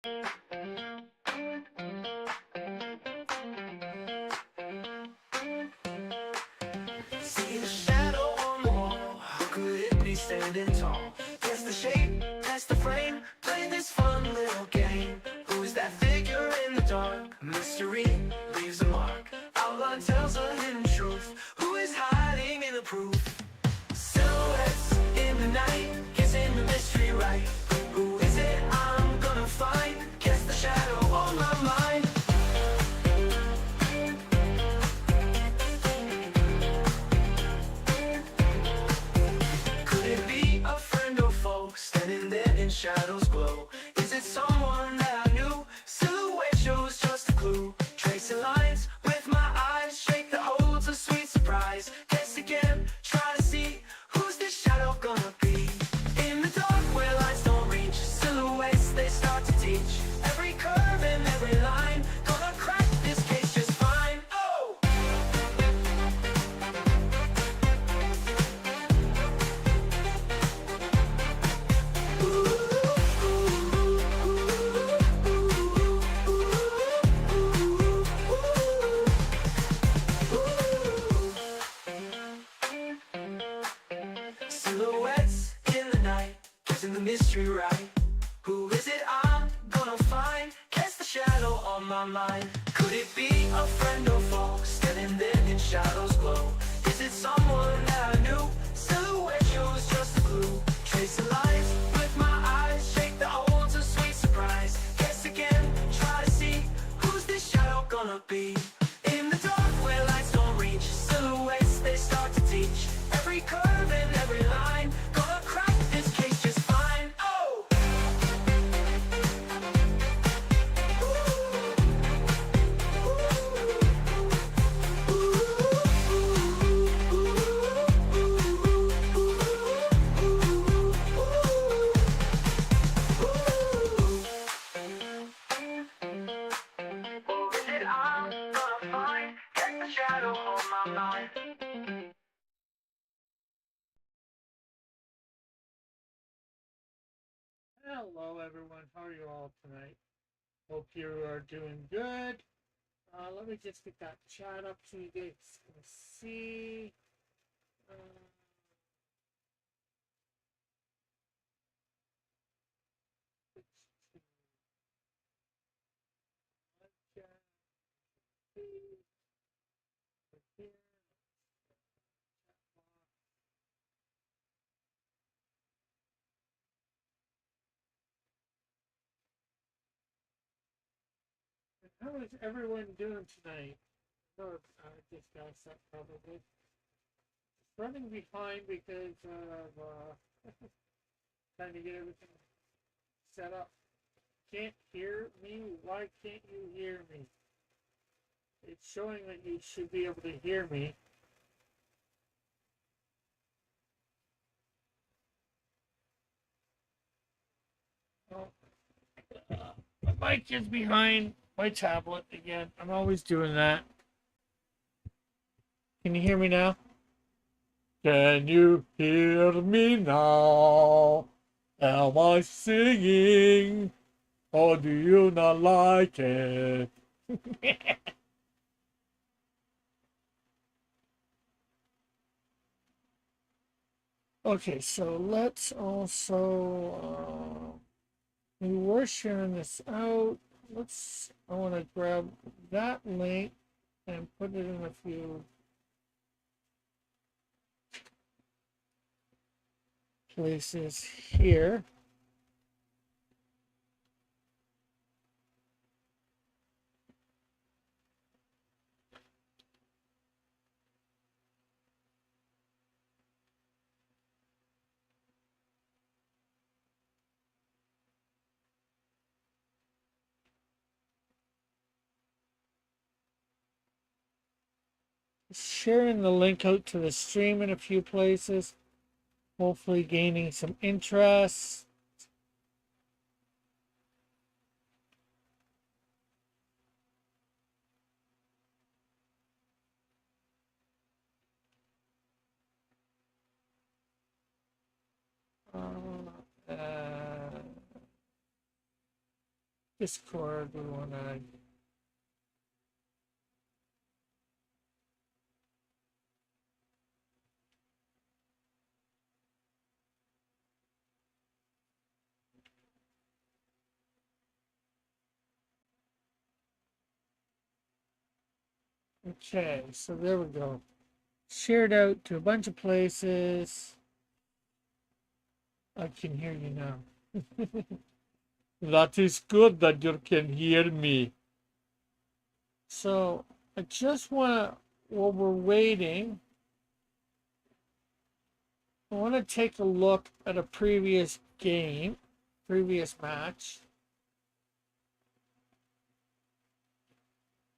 See the shadow on the wall, how could it be standing tall? Guess the shape, that's the frame, play this fun little game. Who's that figure in the dark? Mystery leaves a mark, outline tells a hidden truth. Who is hiding in the proof? Silhouettes in the night, guessing the mystery right. Who is it I'm gonna find? Guess the shadow on my mind. Could it be a friend or foe, standing there in shadows glow? Is it someone that I knew? Silhouette shows just a clue. Tracing lines with my eyes, shake that holds a sweet surprise. Guess again, try to see who's this shadow gonna be. In the dark where lights don't reach, silhouettes they start to teach. Every curve and every line, gonna crack this case just fine. Oh! Silhouettes in the night, guessing the mystery right. Who is it I'm gonna find? Guess the shadow on my mind. Could it be a friend or foe, standing there in shadows glow? Is it someone that I knew? Silhouette shows just a clue. Tracing lines with my eyes, shake that holds a sweet surprise. Guess again, try to see who's this shadow gonna be. In the dark where lights don't reach, silhouettes they start to teach. Every curve and every line, gonna crack this case just fine. Oh! Or is it I'm gonna find? Get the shadow on my mind. Hello everyone, how are you all tonight? Hope you are doing good. Let me just get that chat up so you guys can see. Uh, How is everyone doing tonight? This guy's set probably. Running behind because of trying to get everything set up. Can't hear me? Why can't you hear me? It's showing that you should be able to hear me. Oh, my mic is behind my tablet again. I'm always doing that. Can you hear me now? Can you hear me now? Am I singing? Or do you not like it? Okay, so let's also, we were sharing this out. I want to grab that link and put it in a few places here. Sharing the link out to the stream in a few places, hopefully gaining some interest. Uh, Discord. We want to. Okay, so there we go. Shared out to a bunch of places. I can hear you now. That is good that you can hear me. So I just want to, while we're waiting, I want to take a look at a previous game, previous match.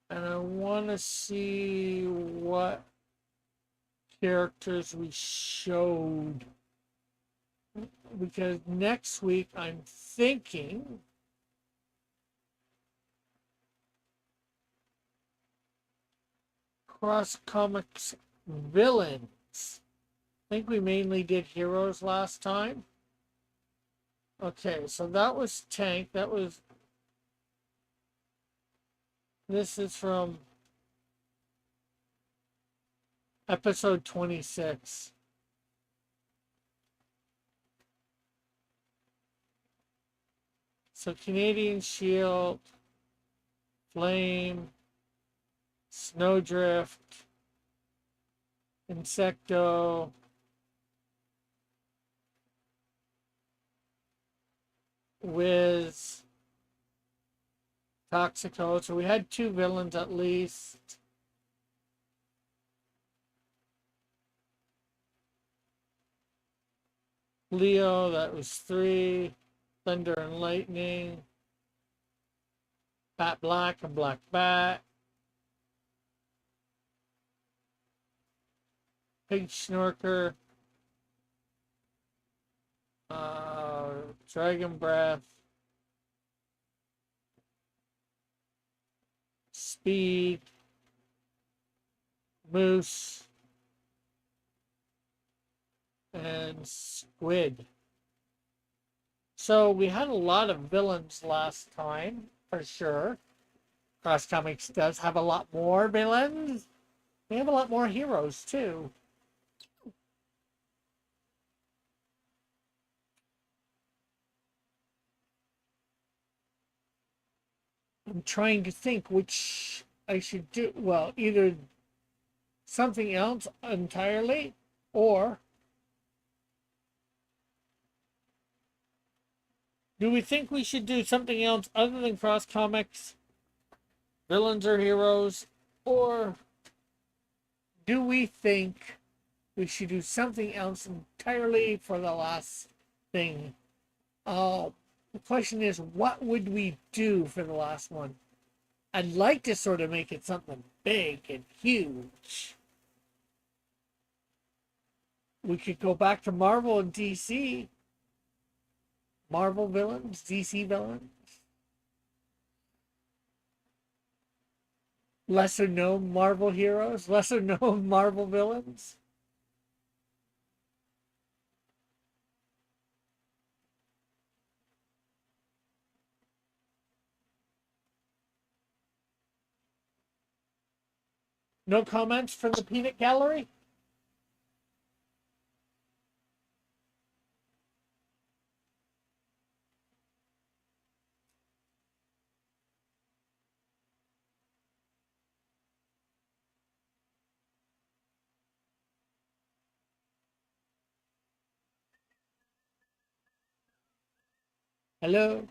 And I want to see what characters we showed. Because next week I'm thinking Cross Comics villains. I think we mainly did heroes last time. Okay, so that was Tank. This is from episode 26. So Canadian Shield, Flame, Snowdrift, Insecto, Wiz, Toxico. So we had 2 villains at least. Leo, that was 3. Thunder and Lightning. Bat Black and Black Bat. Pig Snorker. Dragon Breath. Speed. Moose. And Squid. So we had a lot of villains last time, for sure. Cross Comics does have a lot more villains. We have a lot more heroes, too. I'm trying to think which I should do. Well, either something else entirely, or do we think we should do something else other than Cross Comics, villains or heroes, or do we think we should do something else entirely for the last thing? The question is, what would we do for the last one? I'd like to sort of make it something big and huge. We could go back to Marvel and DC. Marvel villains, DC villains. Lesser known Marvel heroes, lesser known Marvel villains. No comments from the peanut gallery? Hello?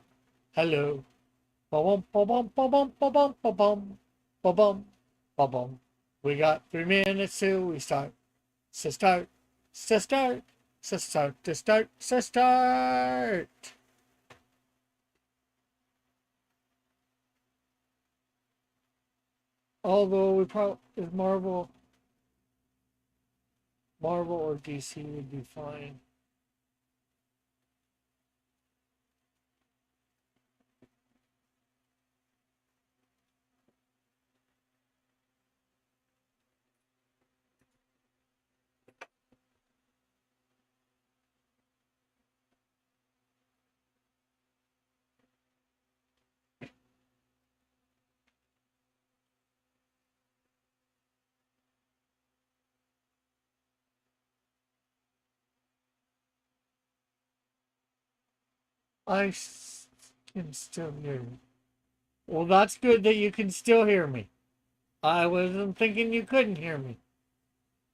Hello? Ba-bum, ba-bum, ba-bum, ba-bum, ba-bum, ba-bum, ba-bum. We got 3 minutes till we start. So start. So start. So start. To start. So start. Although we probably, if Marvel or DC would be fine. can still hear you. Well, that's good that you can still hear me. I wasn't thinking you couldn't hear me.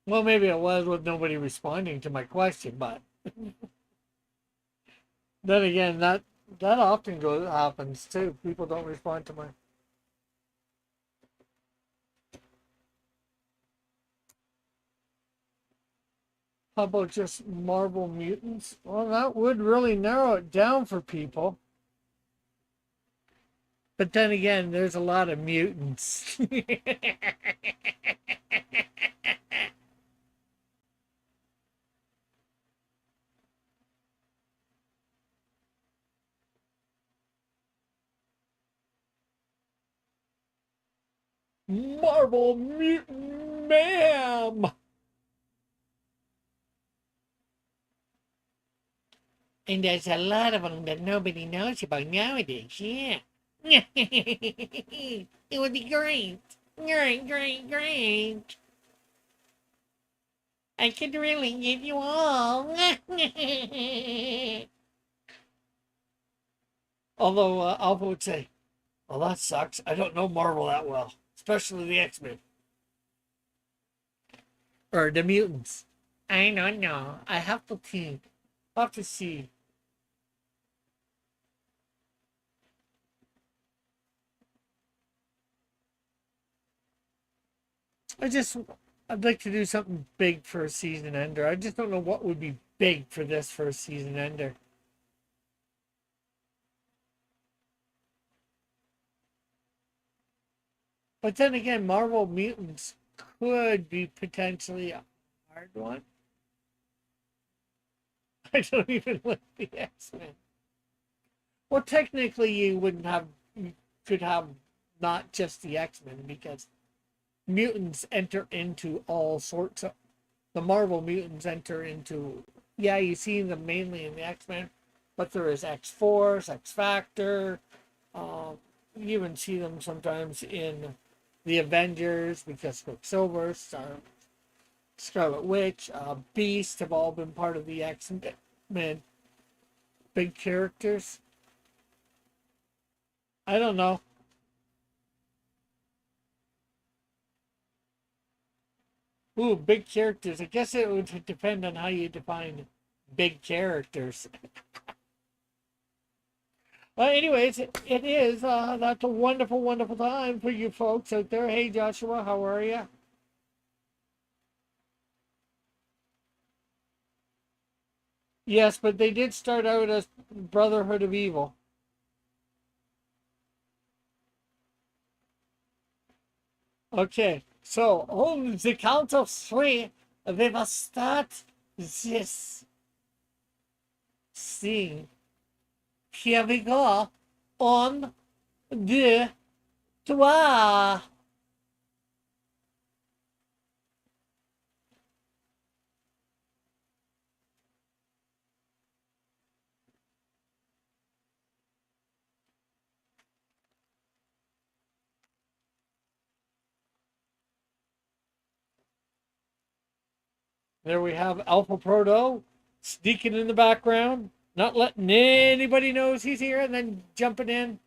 Well, maybe it was with nobody responding to my question, but then again, that often happens too. People don't respond to my. How about just Marvel Mutants? Well, that would really narrow it down for people. But then again, there's a lot of mutants. Marvel Mutant Ma'am! And there's a lot of them that nobody knows about nowadays, yeah. It would be great. Great, great, great. I could really give you all. Although Alpha would say, well, that sucks. I don't know Marvel that well, especially the X-Men. Or the mutants. I don't know. I have to think. I'll have to see. I'd like to do something big for a season ender. I just don't know what would be big for this for a season ender. But then again, Marvel Mutants could be potentially a hard one. I don't even like the X-Men. Well, technically, you could have not just the X-Men because mutants enter into all sorts of. The Marvel mutants enter into. Yeah, you see them mainly in the X-Men, but there is X-Force, X-Factor. You even see them sometimes in the Avengers because Quicksilver, Scarlet Witch, Beast have all been part of the X-Men. Big characters. I don't know. Ooh, big characters. I guess it would depend on how you define big characters. Well, anyways, it is. That's a wonderful, wonderful time for you folks out there. Hey, Joshua, how are you? Yes, but they did start out as Brotherhood of Evil. Okay, so on the count of three, we will start this thing. Here we go. On, deux, trois. There we have Alpha Proto sneaking in the background, not letting anybody knows he's here, and then jumping in.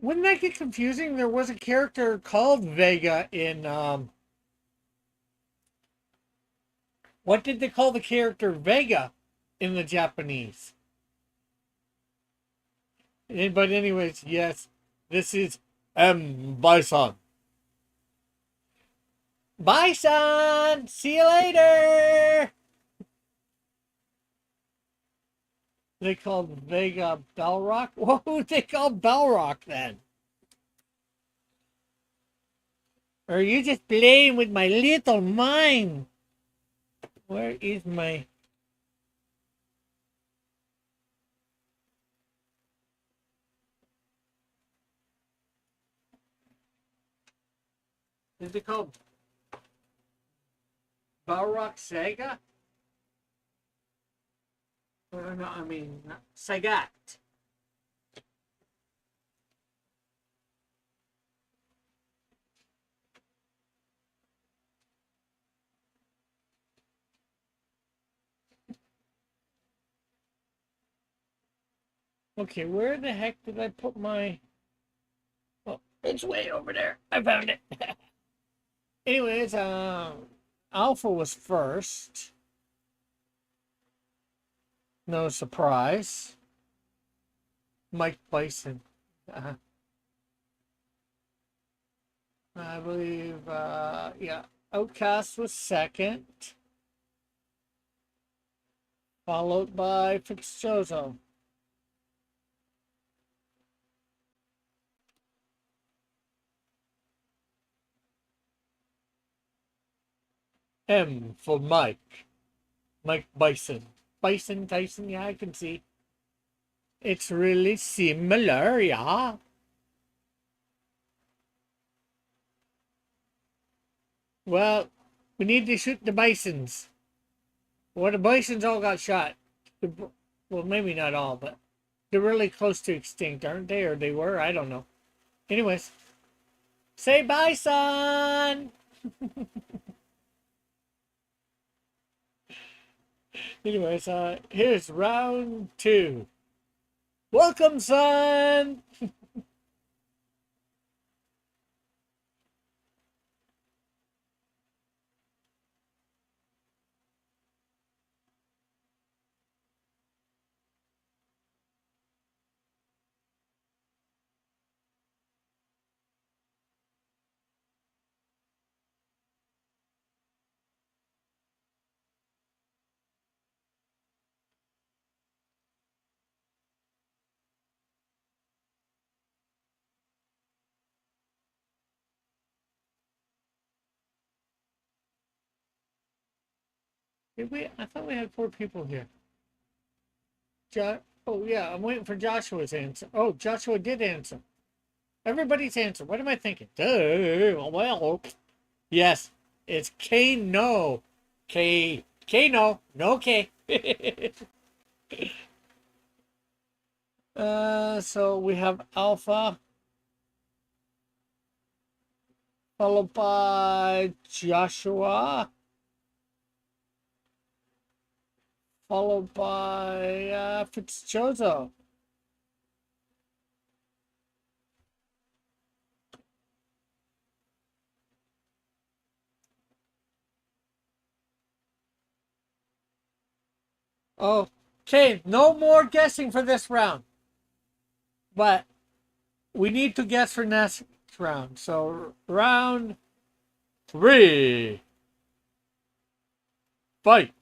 Wouldn't that get confusing? There was a character called Vega in what did they call the character Vega in the Japanese? But anyways, yes, this is Bison. Bison! See you later! They called Vega Belrock? What would they call Belrock then? Or are you just playing with my little mind? Where is my... Is it called Balrog Saga? No, I mean, Sagat. Okay, where the heck did I put my... Oh, it's way over there. I found it. Anyways, Alpha was first. No surprise. Mike Bison. Uh, I believe, yeah. Outcast was second. Followed by Fitzjozo. M for Mike. Mike Bison. Bison Tyson, yeah, I can see. It's really similar, yeah. Well, we need to shoot the bisons. Well, the bisons all got shot. Well, maybe not all, but they're really close to extinct, aren't they? Or they were? I don't know. Anyways, say bison! Anyways, here's round 2. Welcome, son! I thought we had 4 people here. Oh, yeah, I'm waiting for Joshua's answer. Oh, Joshua did answer. Everybody's answer. What am I thinking? Well, yes, it's K no. K no. No K. So we have Alpha. Followed by Joshua. Followed by Fitzjozo. Okay, no more guessing for this round. But we need to guess for next round. So round 3. Fight.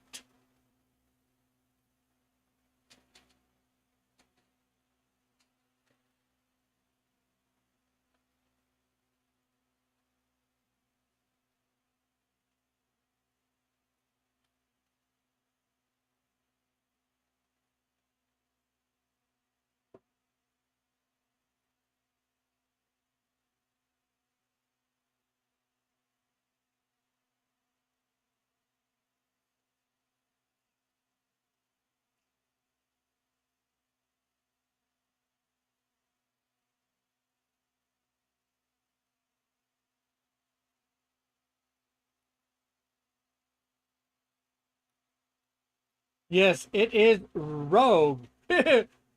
Yes, it is Rogue.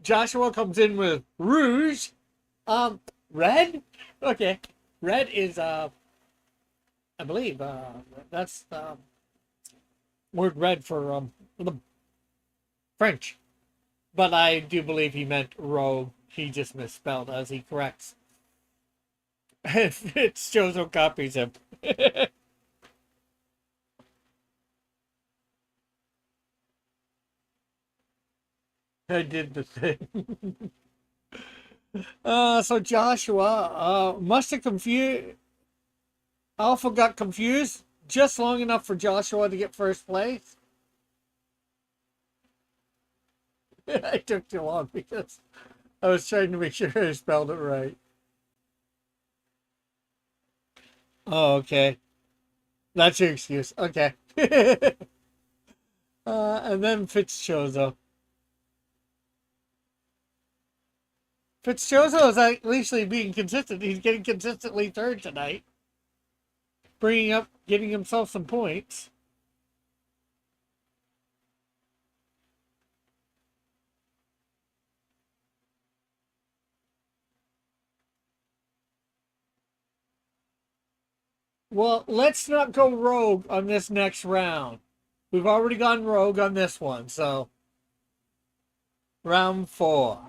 Joshua comes in with Rouge. Red? Okay. Red is I believe that's the word red for the French. But I do believe he meant rogue. He just misspelled as he corrects. It shows no copies him. I did the thing. So Joshua must have confused. Alpha got confused just long enough for Joshua to get first place. I took too long because I was trying to make sure I spelled it right. Oh, okay. That's your excuse. Okay. And then Fitzjozo. Fitzgerald is actually being consistent. He's getting consistently third tonight, getting himself some points. Well, let's not go rogue on this next round. We've already gone rogue on this one, so round 4.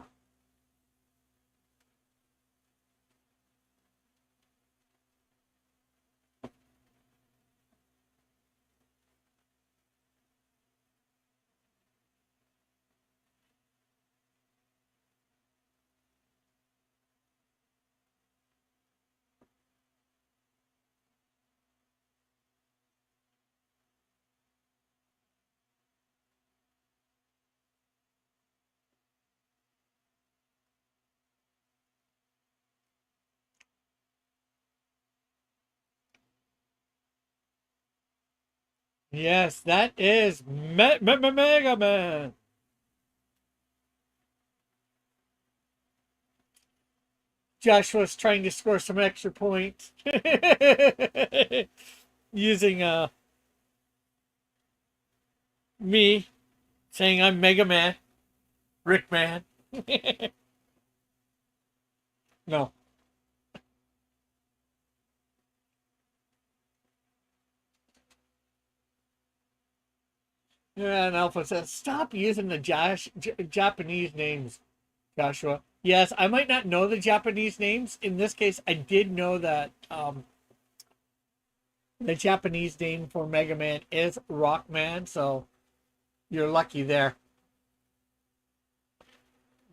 Yes, that is Mega Man. Joshua's trying to score some extra points using me saying I'm Mega Man, Rick Man. No. Yeah, and Alpha says, stop using the Japanese names, Joshua. Yes, I might not know the Japanese names. In this case, I did know that the Japanese name for Mega Man is Rockman, so you're lucky there.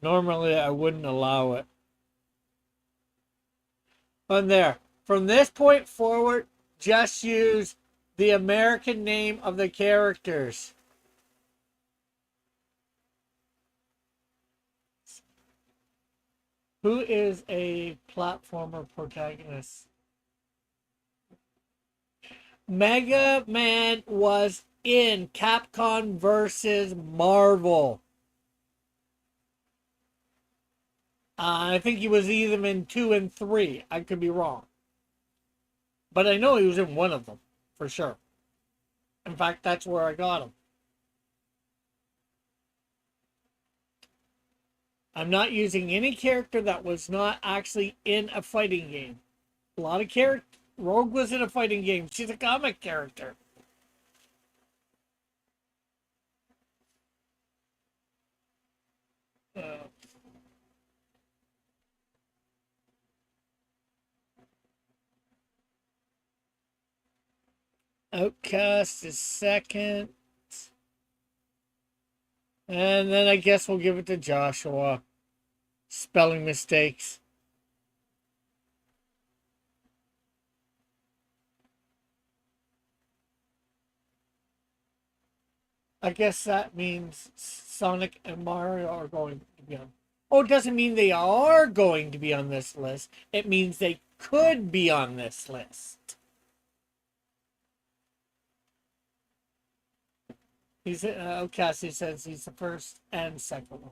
Normally, I wouldn't allow it. On there. From this point forward, just use the American name of the characters. Who is a platformer protagonist? Mega Man was in Capcom versus Marvel. I think he was either in 2 and 3. I could be wrong. But I know he was in one of them, for sure. In fact, that's where I got him. I'm not using any character that was not actually in a fighting game. A lot of character. Rogue was in a fighting game. She's a comic character. Uh, Outcast is second. And then I guess we'll give it to Joshua. Spelling mistakes. I guess that means Sonic and Mario are going to be on. Oh, it doesn't mean they are going to be on this list. It means they could be on this list. He's Cassie says he's the first and second one.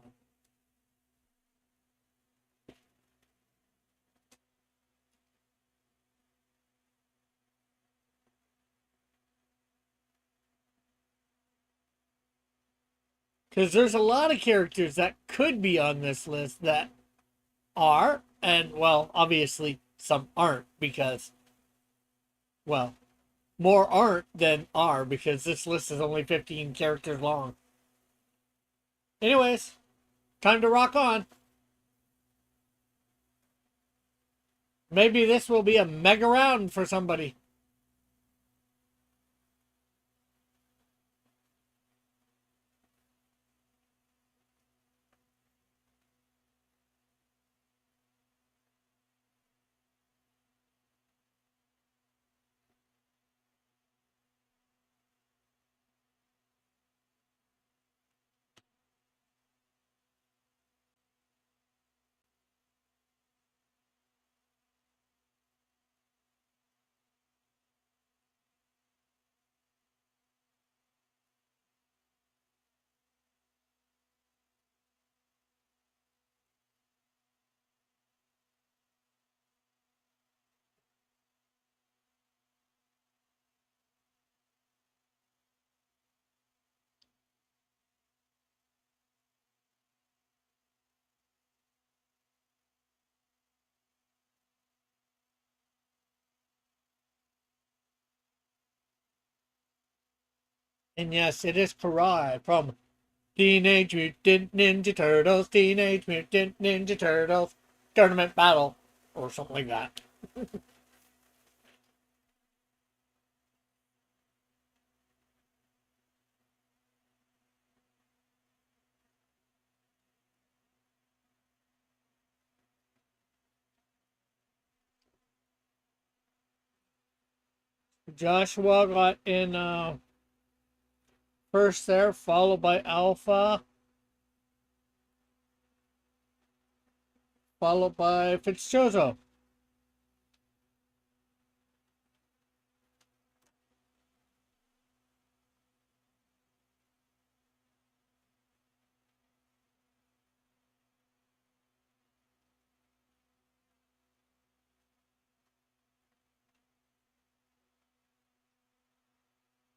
Because there's a lot of characters that could be on this list that are, and well, obviously some aren't because, well, more aren't than are because this list is only 15 characters long. Anyways, time to rock on. Maybe this will be a mega round for somebody. And yes, it is Karai from Teenage Mutant Ninja Turtles, Teenage Mutant Ninja Turtles, Tournament Battle, or something like that. Joshua got in first there, followed by Alpha, followed by Fitzjozo.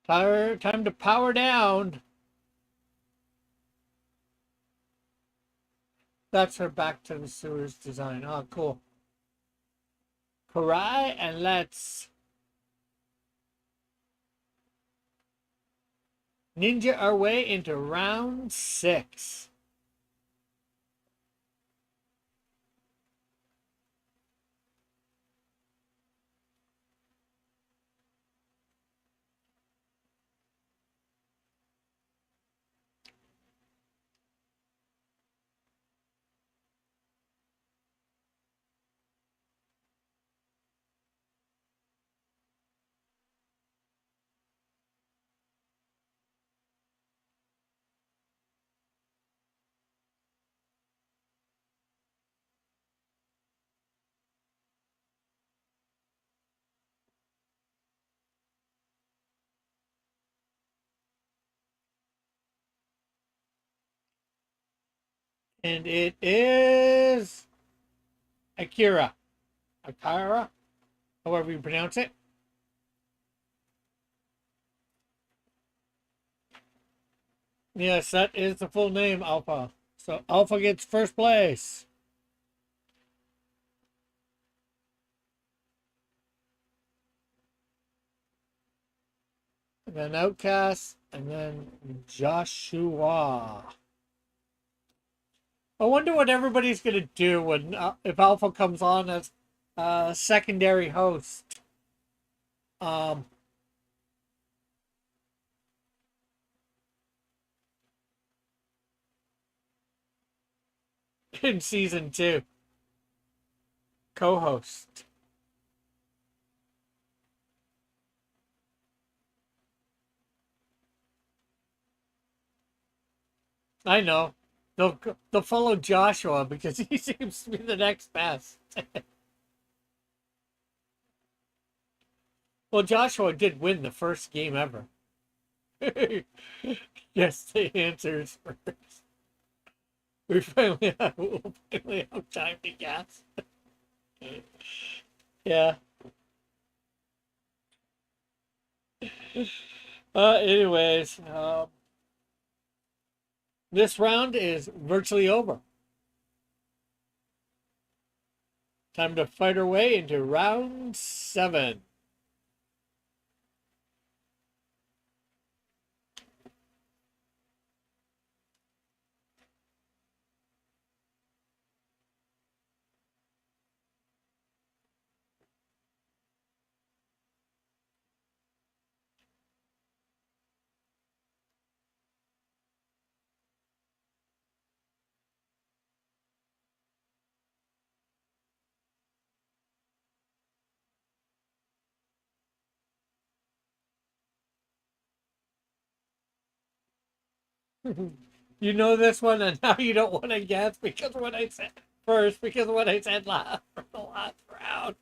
Time to power down. That's her back to the sewers design. Oh, cool. Karai, and let's ninja our way into round 6. And it is Akira, however you pronounce it. Yes, that is the full name, Alpha. So Alpha gets first place. And then Outcast, and then Joshua. I wonder what everybody's gonna do when if Alpha comes on as a secondary host. Um, in season 2, co-host. I know. They'll follow Joshua because he seems to be the next best. Well, Joshua did win the first game ever. Yes, the answer is first. We'll finally have time to guess. Yeah. Anyways, this round is virtually over. Time to fight our way into round 7. You know this one, and now you don't want to guess because what I said first, because what I said last for the last round.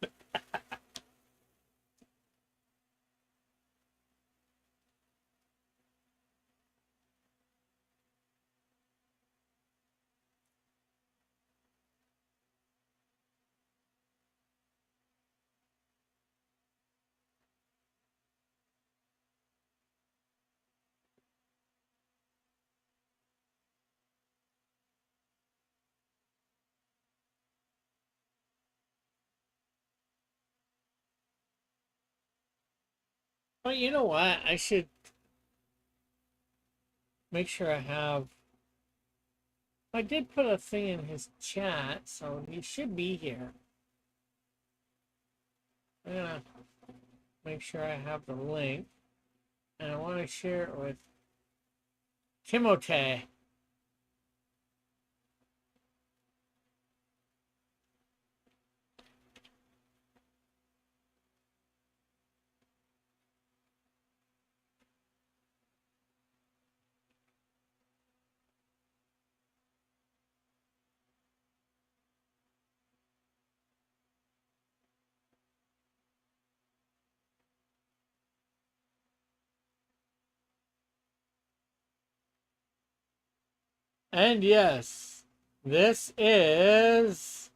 Well, you know what? I should. make sure I have. I did put a thing in his chat, so he should be here. I'm gonna make sure I have the link, and I want to share it with Timotei. And yes, this is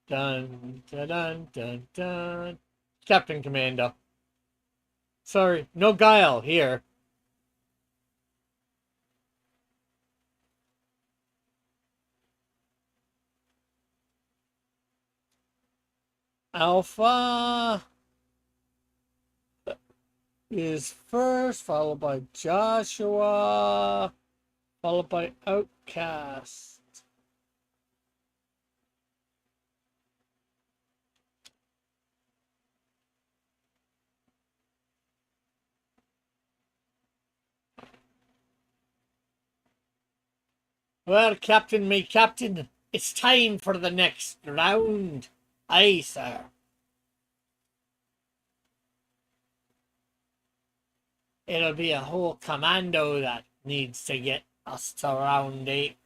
dun dun dun dun dun Captain Commando. Sorry, no guile here. Alpha is first, followed by Joshua, followed by Outcast. Well, Captain, my Captain, it's time for the next round. Aye, sir. It'll be a whole commando that needs to get us to round 8.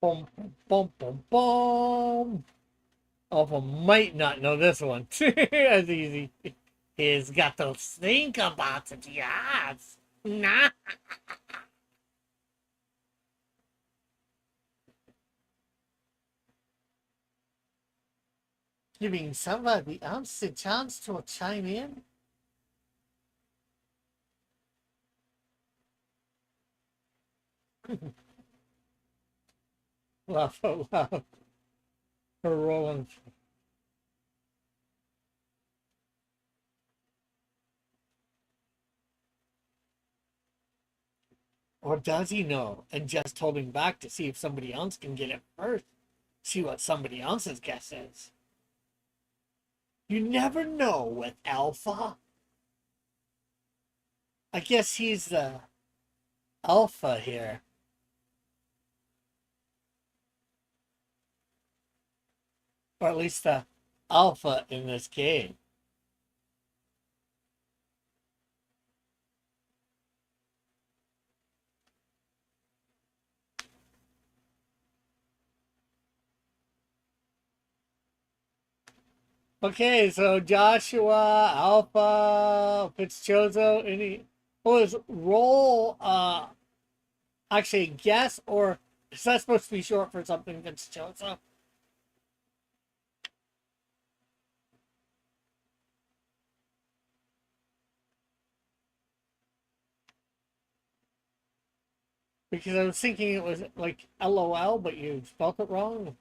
Boom, boom, boom, boom. Alpha might not know this one. That's easy. He's got to think about it, yes. Nah. Giving somebody else a chance to chime in? Laugh out loud. For rolling. Or does he know and just holding back to see if somebody else can get it first? See what somebody else's guess is. You never know with Alpha. I guess he's the Alpha here. Or at least the Alpha in this game. Okay, so Joshua, Alpha, Fitzchozo, any was roll actually guess, or is that supposed to be short for something, Fitzchozo? Because I was thinking it was like LOL, but you spelled it wrong.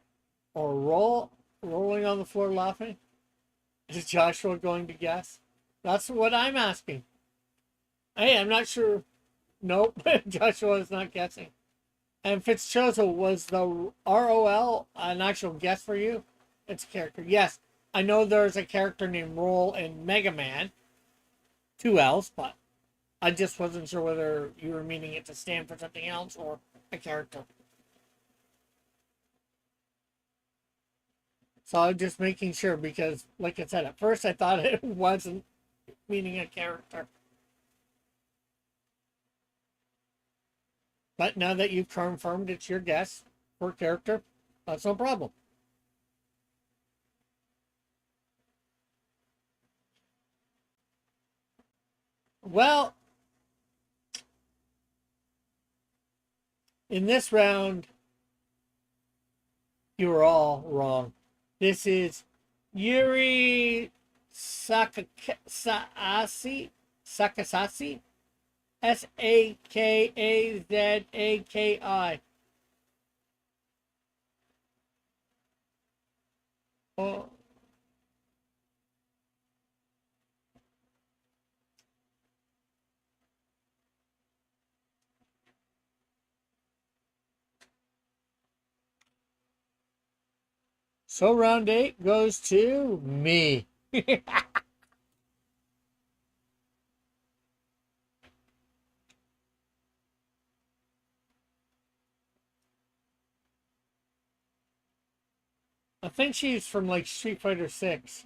Or rolling on the floor laughing. Is Joshua going to guess? That's what I'm asking. Hey, I'm not sure. Nope, Joshua is not guessing. And Fitzchozo, was the ROL an actual guess for you? It's a character. Yes, I know there's a character named Roll in Mega Man. 2Ls, but I just wasn't sure whether you were meaning it to stand for something else or a character. So I'm just making sure because, like I said, at first I thought it wasn't meaning a character. But now that you've confirmed it's your guess for character, that's no problem. Well, in this round, you were all wrong. This is Yuri Sakasasi. Sakasasi? Sakazaki. Oh, so round 8 goes to me. I think she's from like Street Fighter 6.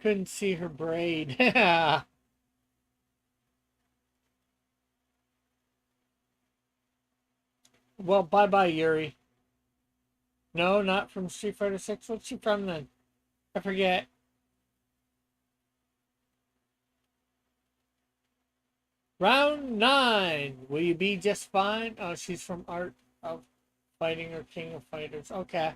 Couldn't see her braid. Well, bye bye, Yuri. No, not from Street Fighter 6. What's she from then? I forget. Round 9. Will you be just fine? Oh, she's from Art of Fighting or King of Fighters. Okay.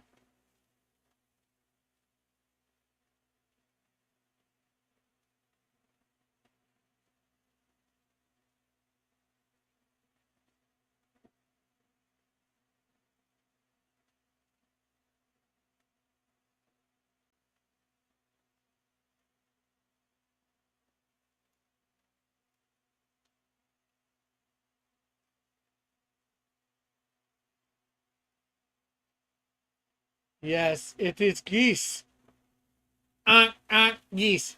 Yes, it is geese. Geese.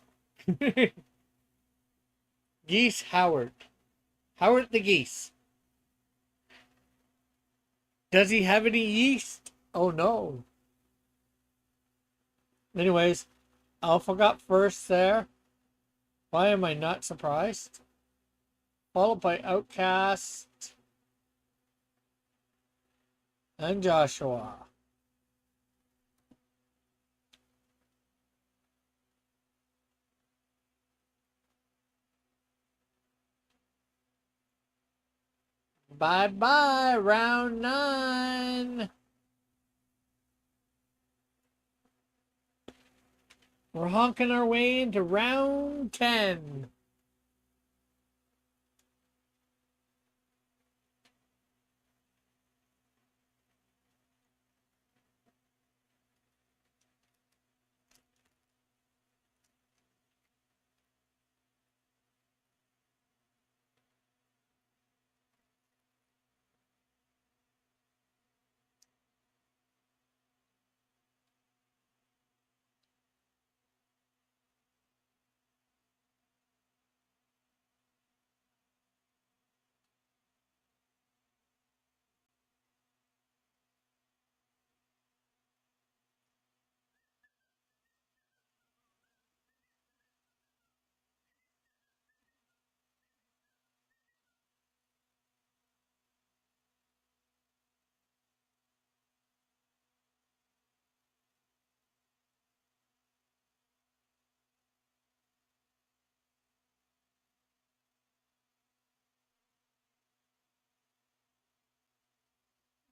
Geese Howard. Howard the geese. Does he have any yeast? Oh no. Anyways, Alpha got first there. Why am I not surprised? Followed by Outcast and Joshua. Bye bye, round 9. We're honking our way into round 10.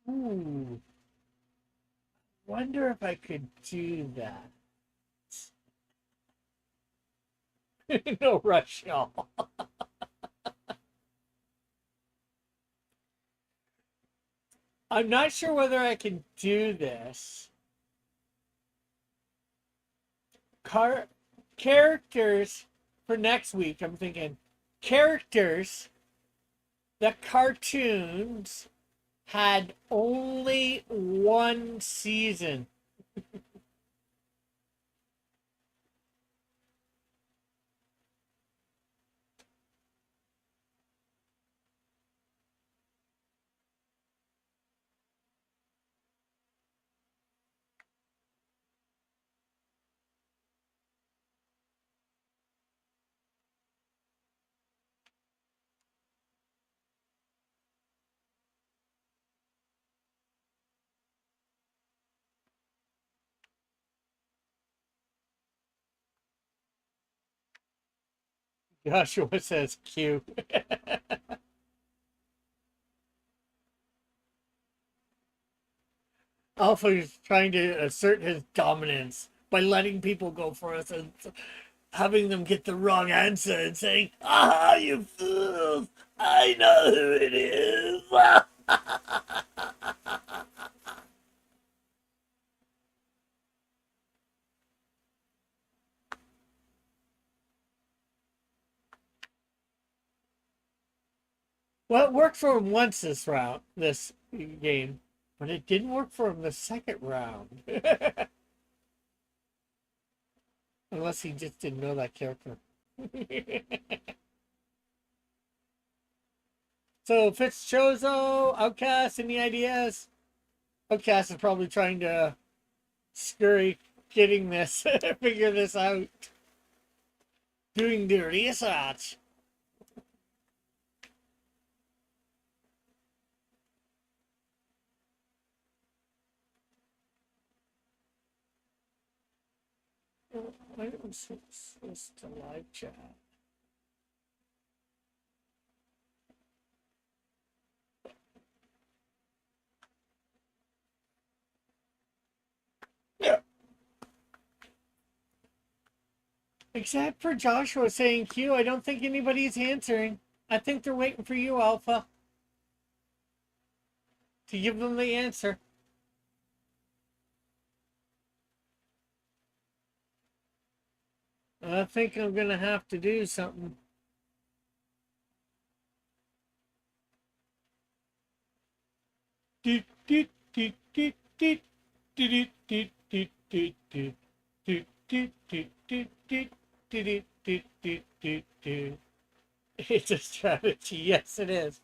Ooh, wonder if I could do that. No rush, y'all. I'm not sure whether I can do this. Car characters for next week. I'm thinking characters that cartoons had only one season. Joshua says Q. Alpha is trying to assert his dominance by letting people go first and having them get the wrong answer and saying, "Ah, you fools! I know who it is." Well, it worked for him once this game, but it didn't work for him the second round. Unless he just didn't know that character. So, Fitzchozo, Outcast, any ideas? Outcast is probably trying to scurry getting this, figure this out, doing the research. Why don't we switch this to live chat? Yeah. Except for Joshua saying Q, I don't think anybody's answering. I think they're waiting for you, Alpha, to give them the answer. I think I'm gonna have to do something. It's a strategy, yes it is.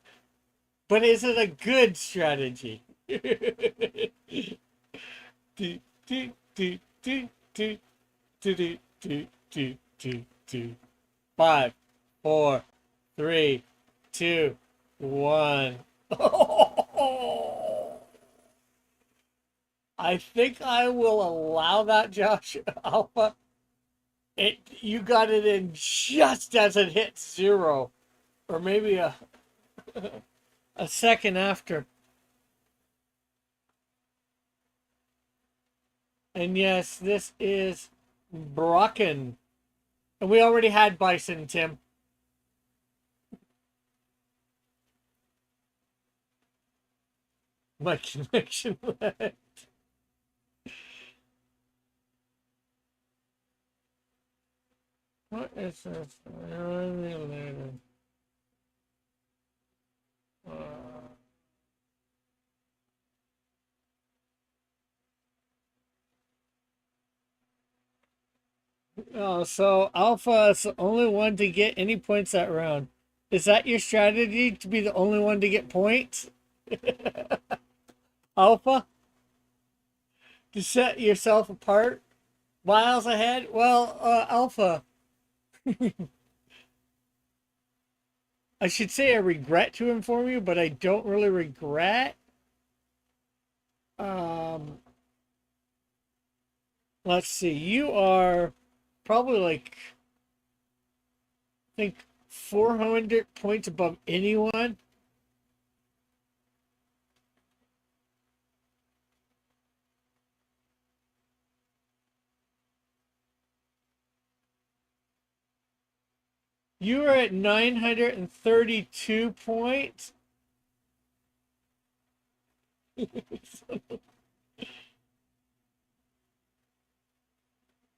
But is it a good strategy? Five, four, three, two, one. I think I will allow that, Josh Alpha. You got it in just as it hit zero, or maybe a second after. And yes, this is Brocken. And we already had Bison, Tim. My connection went. What is this? Oh, so Alpha is the only one to get any points that round. Is that your strategy, to be the only one to get points? Alpha? To set yourself apart? Miles ahead? Well, Alpha. I should say I regret to inform you, but I don't really regret. Um, let's see. You are probably like, I think 400 points above anyone. You are at 932 points.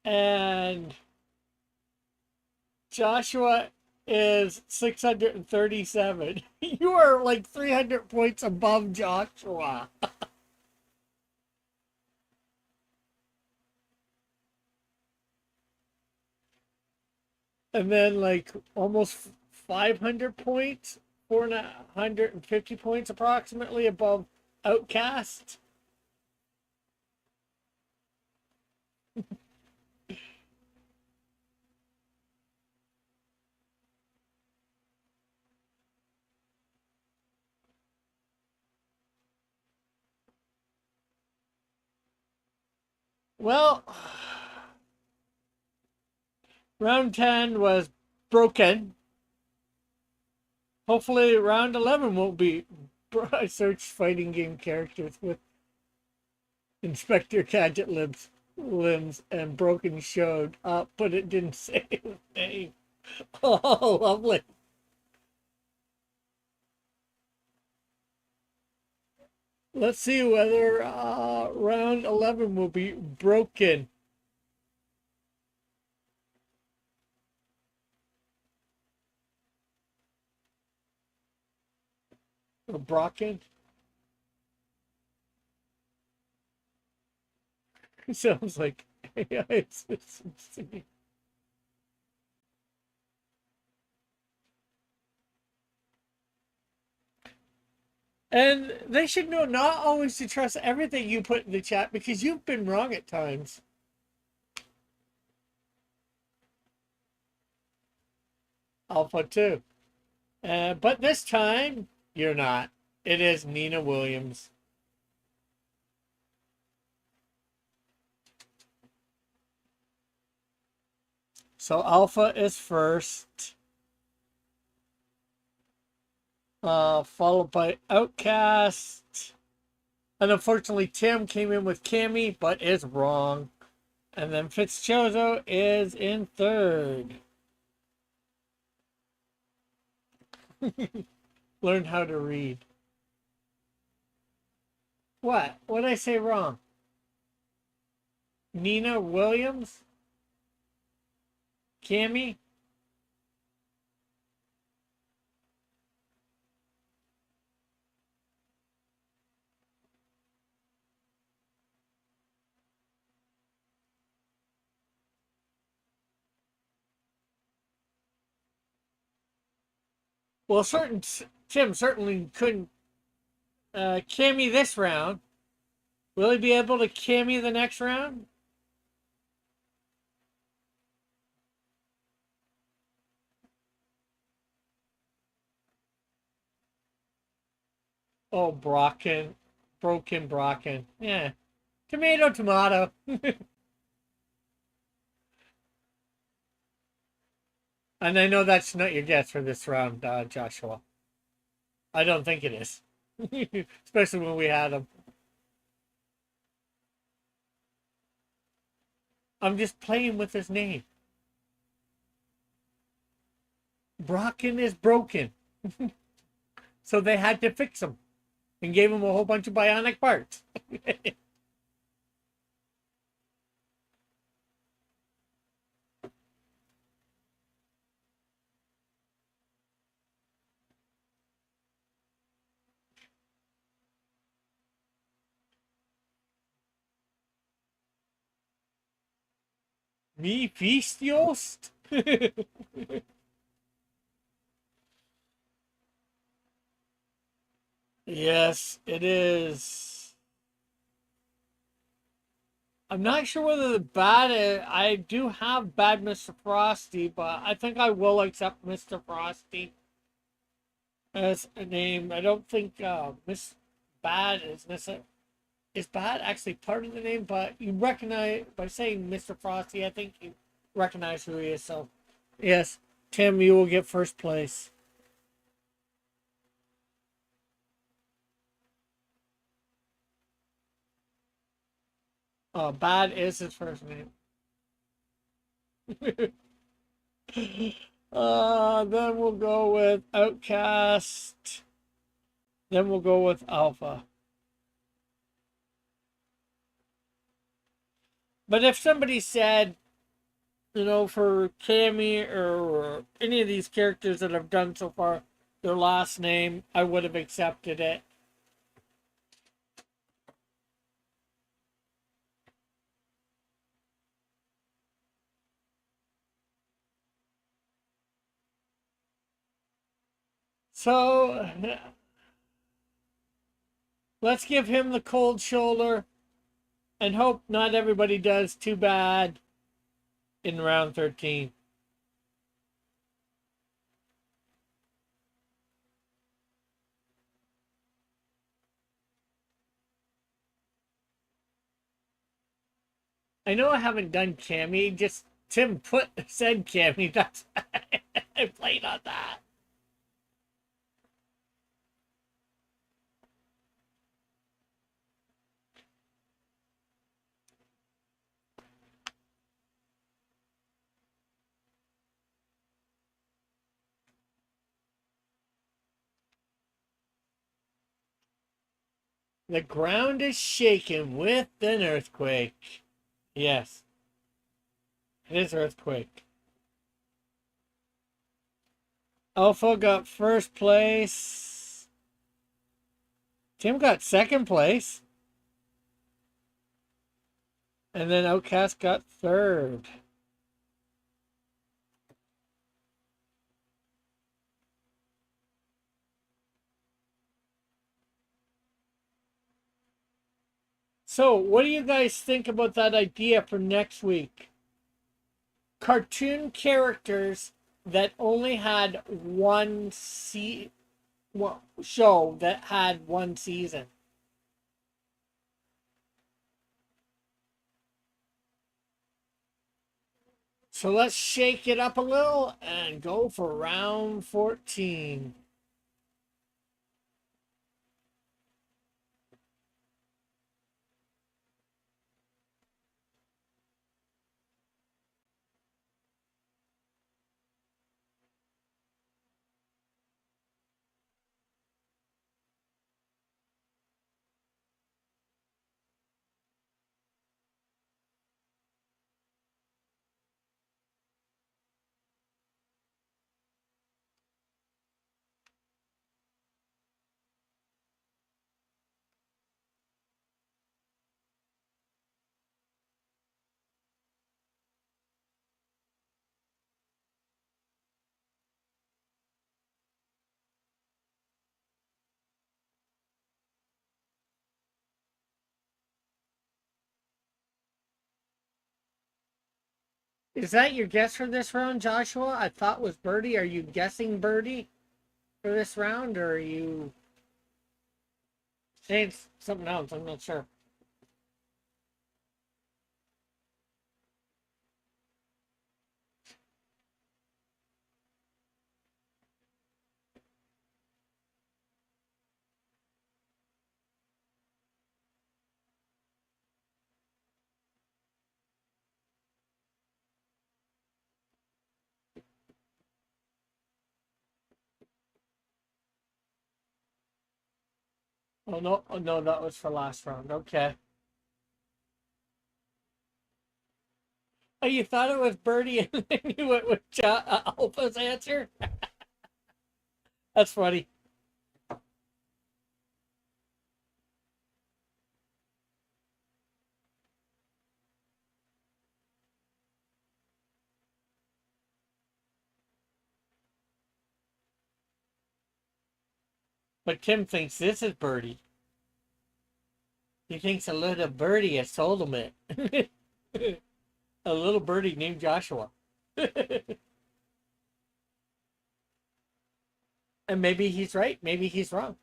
And Joshua is 637. You are like 300 points above Joshua. And then like almost 500 points, 450 points approximately above Outcast. Well, round 10 was broken. Hopefully round 11 won't be. I searched fighting game characters with Inspector Gadget limbs and broken showed up, but it didn't say his name. Oh, lovely. Let's see whether round 11 will be broken. Or broken. Sounds like AI systems to me. And they should know not always to trust everything you put in the chat because you've been wrong at times. Alpha 2. But this time, you're not. It is Nina Williams. So Alpha is first. Followed by Outcast. And unfortunately, Tim came in with Cammy, but is wrong. And then Fitzchozo is in third. Learn how to read. What? What did I say wrong? Nina Williams? Cammy? Well, Tim certainly couldn't Cammy this round. Will he be able to Cammy the next round? Oh, Brocken. Broken Brocken. Yeah. Tomato, tomato. And I know that's not your guess for this round, Joshua. I don't think it is. Especially when we had him. I'm just playing with his name. Brocken is broken. So they had to fix him and gave him a whole bunch of bionic parts. Me Fistiost? Yes, it is. I'm not sure whether the bad. I do have bad Mr. Frosty, but I think I will accept Mr. Frosty as a name. I don't think Miss Bad is necessarily. Is Bad actually part of the name? But you recognize by saying Mr. Frosty. I think you recognize who he is. So, yes, Tim, you will get first place. Bad is his first name. Then we'll go with Outcast. Then we'll go with Alpha. But if somebody said, for Cammy or any of these characters that I've done so far, their last name, I would have accepted it. So, let's give him the cold shoulder and hope not everybody does too bad in round 13. I know I haven't done Cammy, just Tim said Cammy, that's I played on that. The ground is shaken with an earthquake. Yes, it is earthquake. Alpha got first place. Tim got second place. And then Outcast got third. So, what do you guys think about that idea for next week? Cartoon characters that only had one show that had one season. So let's shake it up a little and go for round 14. Is that your guess for this round, Joshua? I thought was Birdie. Are you guessing Birdie for this round, or are you saying something else? I'm not sure. Oh no! Oh no! That was for last round. Okay. Oh, you thought it was Birdie, and then you went with Alpha's answer. That's funny. But Tim thinks this is Birdie. He thinks a little birdie has told him it. A little birdie named Joshua. And maybe he's right. Maybe he's wrong.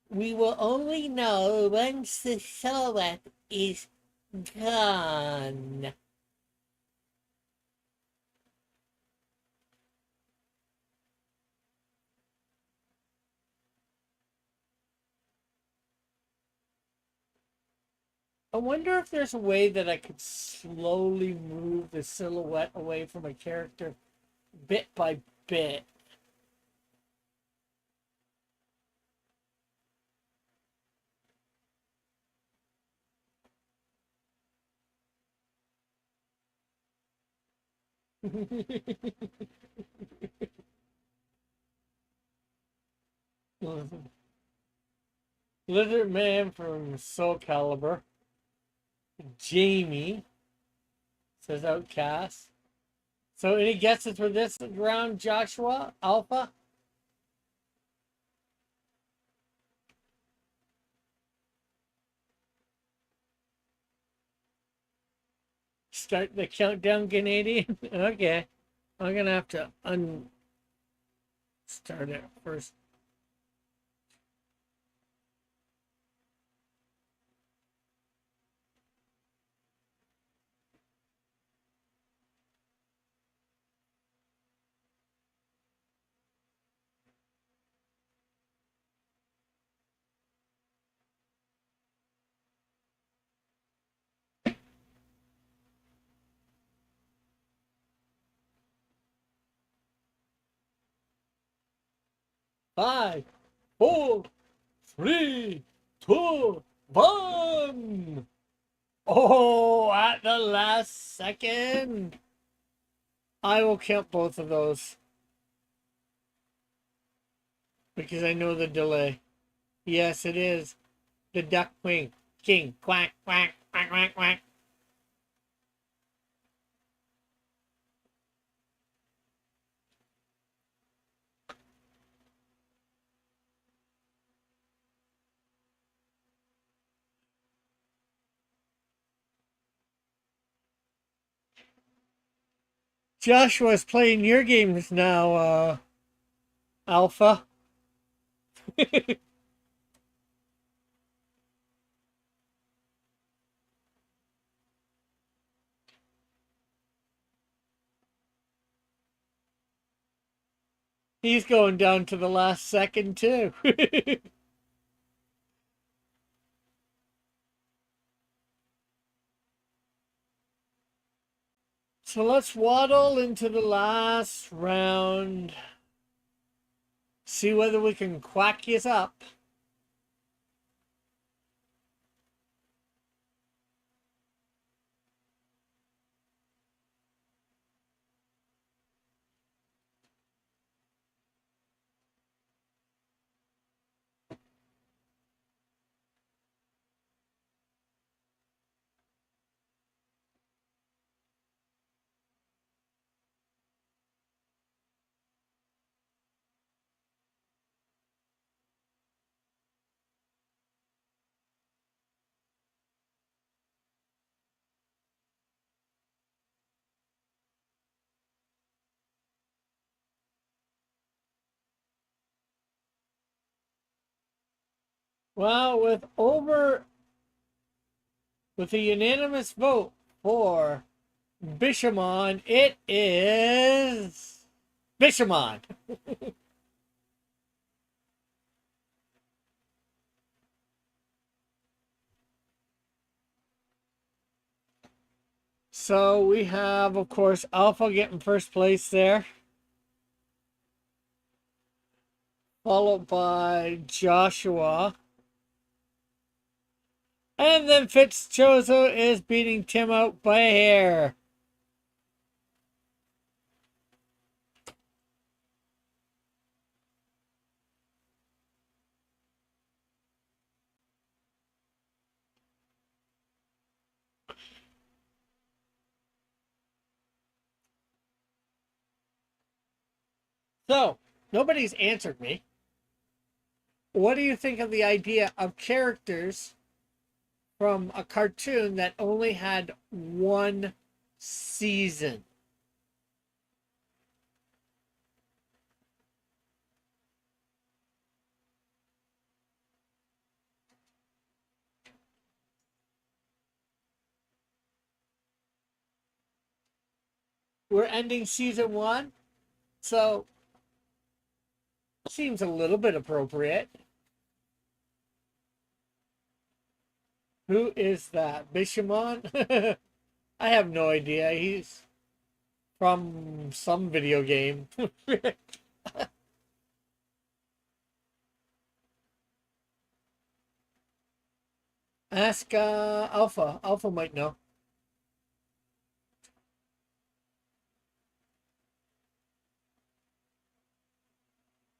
We will only know once the silhouette is gone. I wonder if there's a way that I could slowly move the silhouette away from a character bit by bit. Lizard Man from Soul Calibur. Jamie says Outcast. So any guesses for this round, Joshua? Alpha? Start the countdown, Canadian? Okay. I'm going to have to start it first. 5, 4, 3, 2, 1. Oh, at the last second. I will count both of those because I know the delay. Yes, it is. The duck wing. King. Quack, quack, quack, quack, quack. Joshua's playing your games now, Alpha. He's going down to the last second, too. So let's waddle into the last round. See whether we can quack this up. Well, with a unanimous vote for Bishamon, it is Bishamon. So we have, of course, Alpha getting first place there, followed by Joshua. And then Fitzchozo is beating Tim out by a hair. So, nobody's answered me. What do you think of the idea of characters from a cartoon that only had one season? We're ending season 1, so seems a little bit appropriate. Who is that? Bishamon? I have no idea. He's from some video game. Ask Alpha. Alpha might know.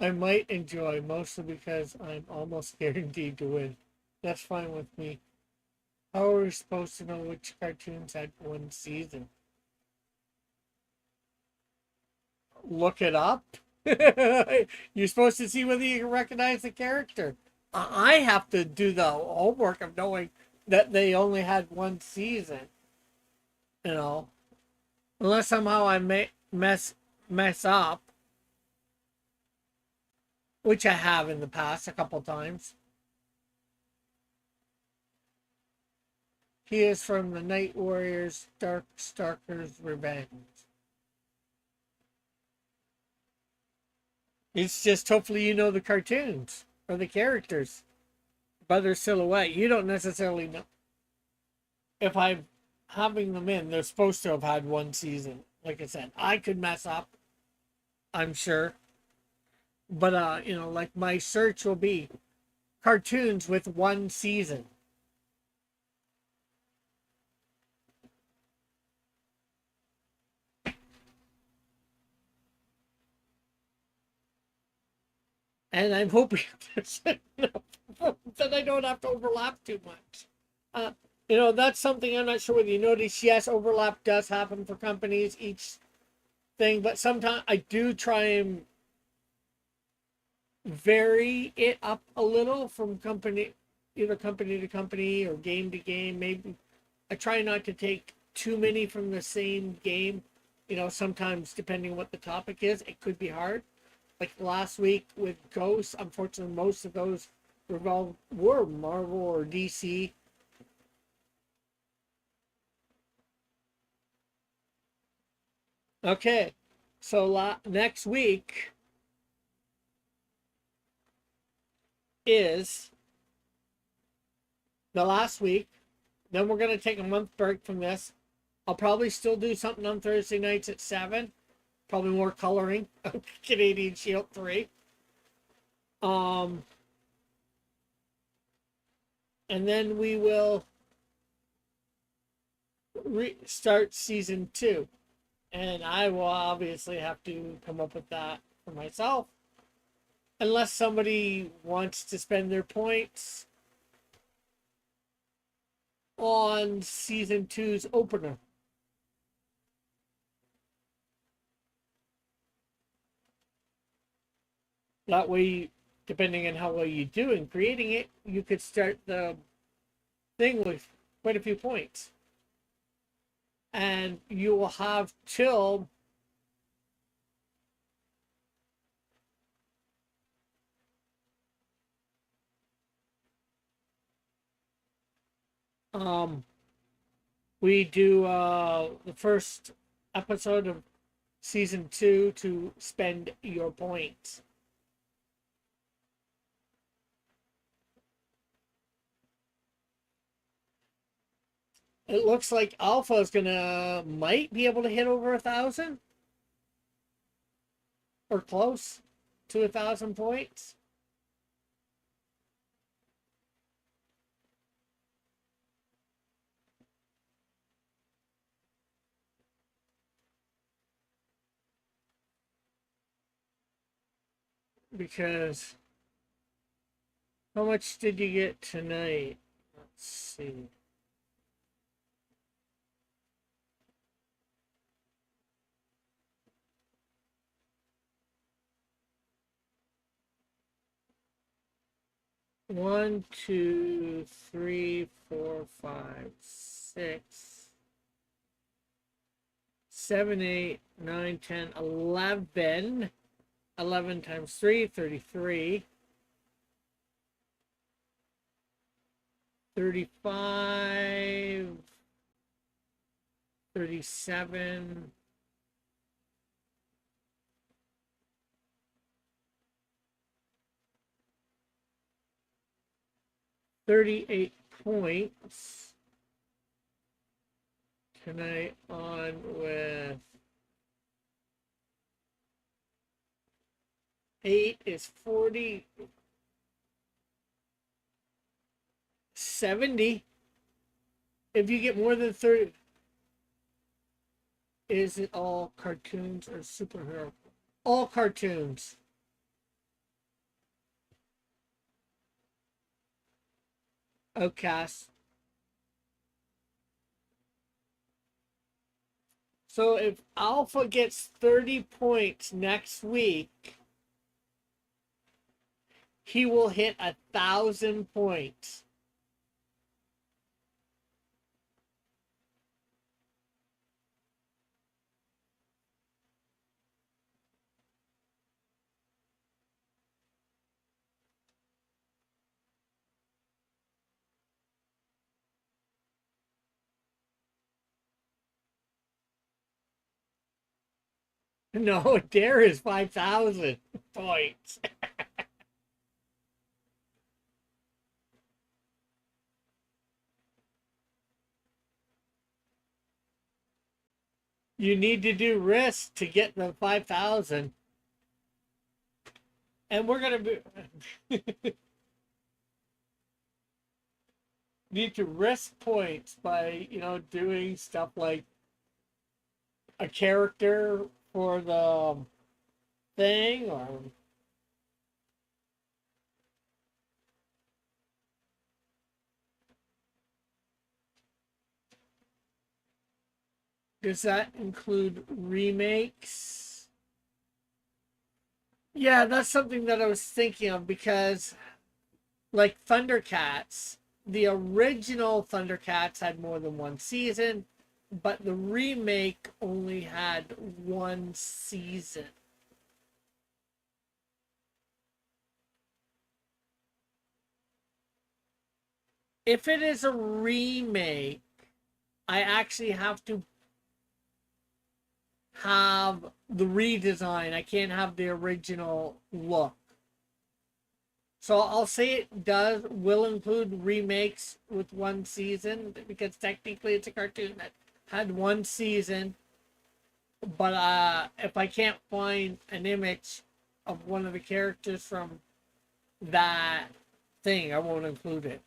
I might enjoy, mostly because I'm almost guaranteed to win. That's fine with me. How are we supposed to know which cartoons had one season? Look it up? You're supposed to see whether you can recognize the character. I have to do the homework of knowing that they only had one season. You know, unless somehow I mess up, which I have in the past a couple times. He is from the Night Warriors, Dark Stalker's Revenge. It's just hopefully you know the cartoons or the characters by their silhouette. You don't necessarily know. If I'm having them in, they're supposed to have had one season. Like I said, I could mess up, I'm sure. But like my search will be cartoons with one season. And I'm hoping that I don't have to overlap too much. Uh, that's something I'm not sure whether you notice. Yes, overlap does happen for companies, each thing, but sometimes I do try and vary it up a little from company, either company to company or game to game. Maybe I try not to take too many from the same game. Sometimes depending on what the topic is, it could be hard. Like last week with Ghosts, unfortunately, most of those were Marvel or DC. Okay, so next week is the last week. Then we're going to take a month break from this. I'll probably still do something on Thursday nights at 7. Probably more coloring of Canadian Shield 3. And then we will start season 2. And I will obviously have to come up with that for myself. Unless somebody wants to spend their points on season 2's opener. That way, depending on how well you do in creating it, you could start the thing with quite a few points. And you will have till we do the first episode of season 2 to spend your points. It looks like Alpha is might be able to hit over 1,000 or close to 1,000 points. Because how much did you get tonight? Let's see. One, two, three, four, five, 6, 7, 8, 9, 10, 11. 11 times 3, 33. 35, 37, 38 points tonight on with 8 is 40, 70. If you get more than 30, is it all cartoons or superhero? All cartoons. Okay. So if Alpha gets 30 points next week, he will hit 1,000 points. No, Dare is 5,000 points. You need to do risk to get the 5,000. And we're gonna be need to risk points by doing stuff like a character for the thing, or does that include remakes? Yeah, that's something that I was thinking of, because like Thundercats, the original Thundercats had more than one season, but the remake only had one season. If it is a remake, I actually have to have the redesign. I can't have the original look. So I'll say it will include remakes with one season, because technically it's a cartoon that had one season. But if I can't find an image of one of the characters from that thing, I won't include it.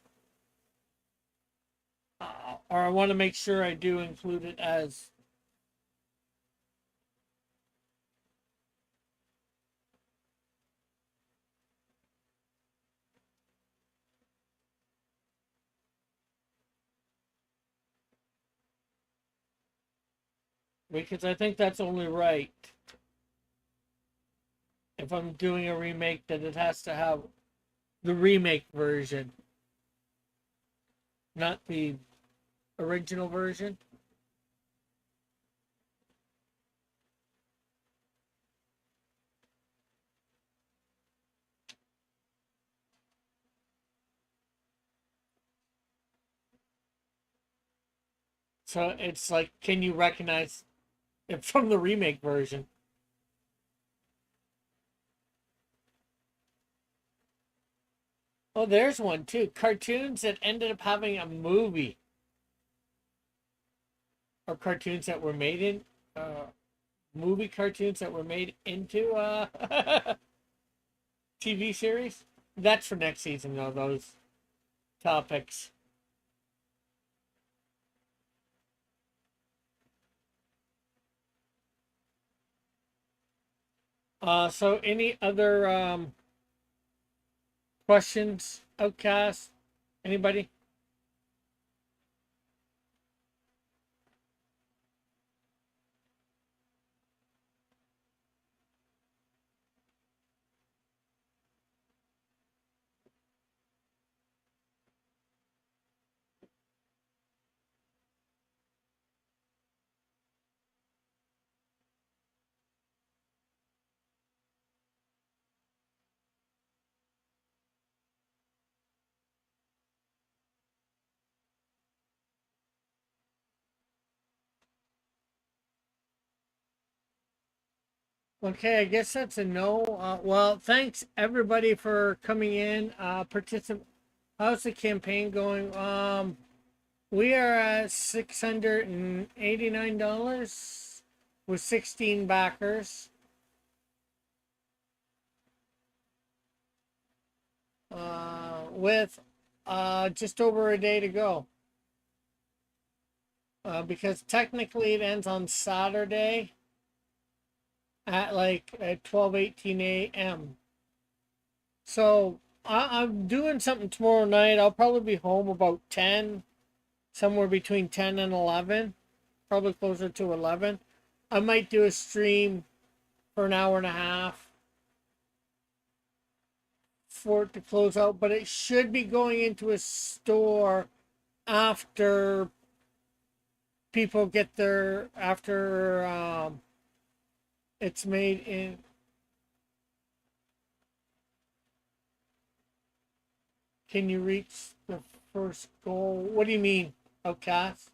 Or I want to make sure I do include it as because I think that's only right. If I'm doing a remake, that it has to have the remake version, not the original version. So it's like, can you recognize it from the remake version? Oh, there's one too. Cartoons that ended up having a movie, or cartoons that were made in movie cartoons that were made into TV series. That's for next season, though. Those topics. So any other questions, Outcast? Anybody? Okay, I guess that's a no. Well, thanks everybody for coming in. How's the campaign going? We are at $689 with 16 backers. With just over a day to go. Because technically it ends on Saturday at like at 12:18 a.m. So I'm doing something tomorrow night. I'll probably be home about 10, somewhere between 10 and 11, probably closer to 11. I might do a stream for an hour and a half for it to close out, but it should be going into a store after people get their, after it's made in. Can you reach the first goal? What do you mean, Outcast?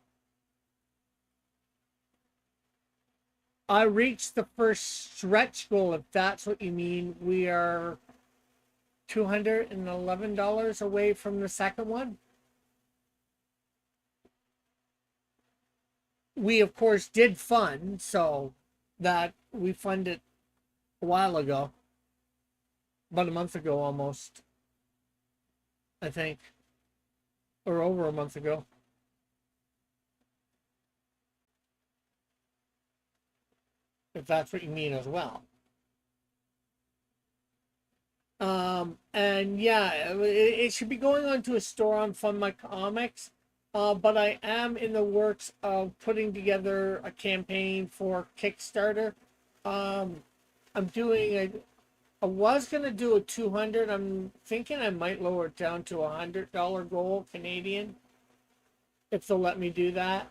I reached the first stretch goal, if that's what you mean. We are $211 away from the second one. We, of course, did fund, so that we funded a while ago. about a month ago almost, I think, or over a month ago. If that's what you mean as well. And yeah, it should be going on to a store on fundmycomic. But I am in the works of putting together a campaign for Kickstarter. Um, I'm doing a. I was gonna do a 200. I'm thinking I might lower it down to $100 goal Canadian, if they'll let me do that.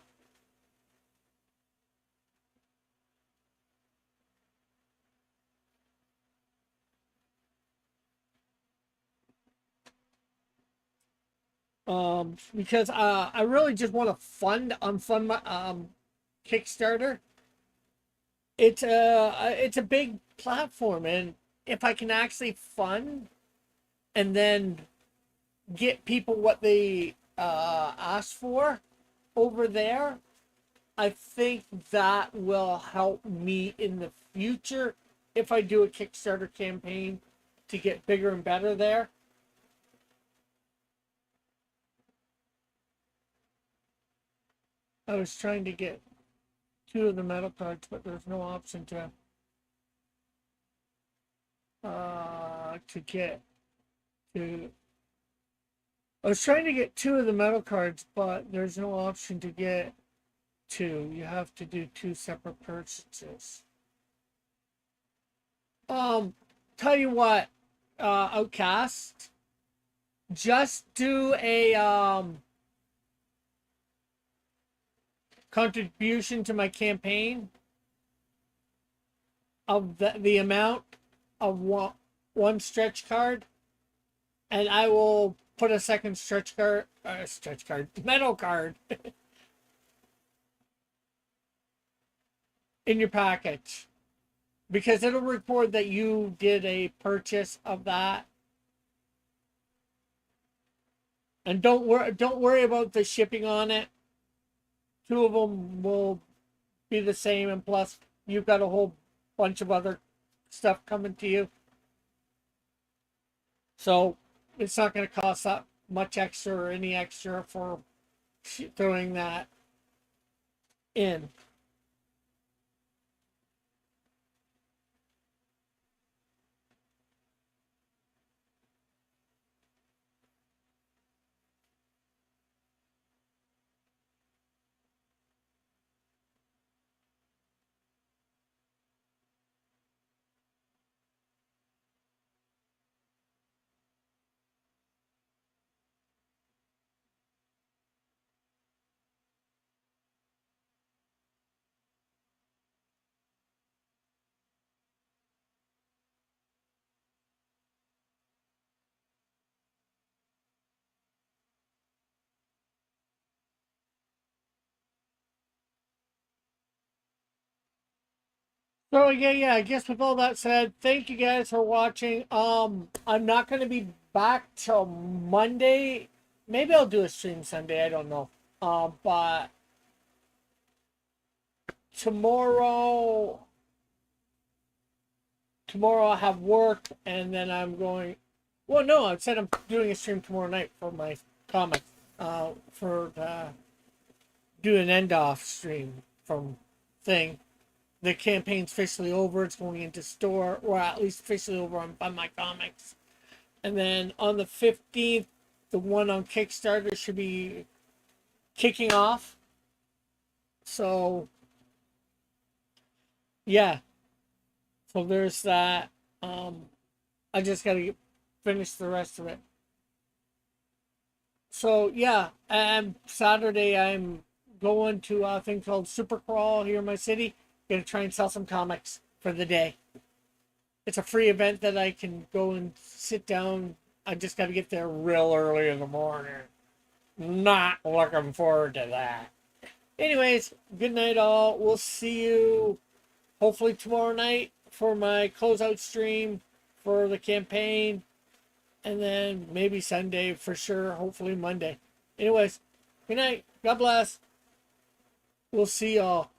Because I really just want to fund my Kickstarter. It's a big platform, and if I can actually fund and then get people what they ask for over there, I think that will help me in the future if I do a Kickstarter campaign to get bigger and better there. I was trying to get 2 of the metal cards, but there's no option to get to. I was trying to get 2 of the metal cards, but there's no option to get 2. You have to do 2 separate purchases. Tell you what, Outcast, just do a contribution to my campaign of the amount of one stretch card, and I will put a second metal card in your package, because it'll record that you did a purchase of that. And don't worry about the shipping on it. 2 of them will be the same, and plus you've got a whole bunch of other stuff coming to you, so it's not going to cost that much extra or any extra for throwing that in. So yeah, I guess with all that said, thank you guys for watching. I'm not going to be back till Monday. Maybe I'll do a stream Sunday, I don't know. But tomorrow I have work, and then I'm going. Well, no, I said I'm doing a stream tomorrow night for my comic. For do an end off stream from thing. The campaign's officially over. It's going into store, or at least officially over on Buy My Comics. And then on the 15th, the one on Kickstarter should be kicking off. So yeah, so there's that. I just gotta finish the rest of it. So yeah, and Saturday I'm going to a thing called Super Crawl here in my city. Gonna try and sell some comics for the day. It's a free event that I can go and sit down. I just got to get there real early in the morning. Not looking forward to that. Anyways, good night all. We'll see you hopefully tomorrow night for my closeout stream for the campaign. And then maybe Sunday for sure. Hopefully Monday. Anyways, good night. God bless. We'll see y'all.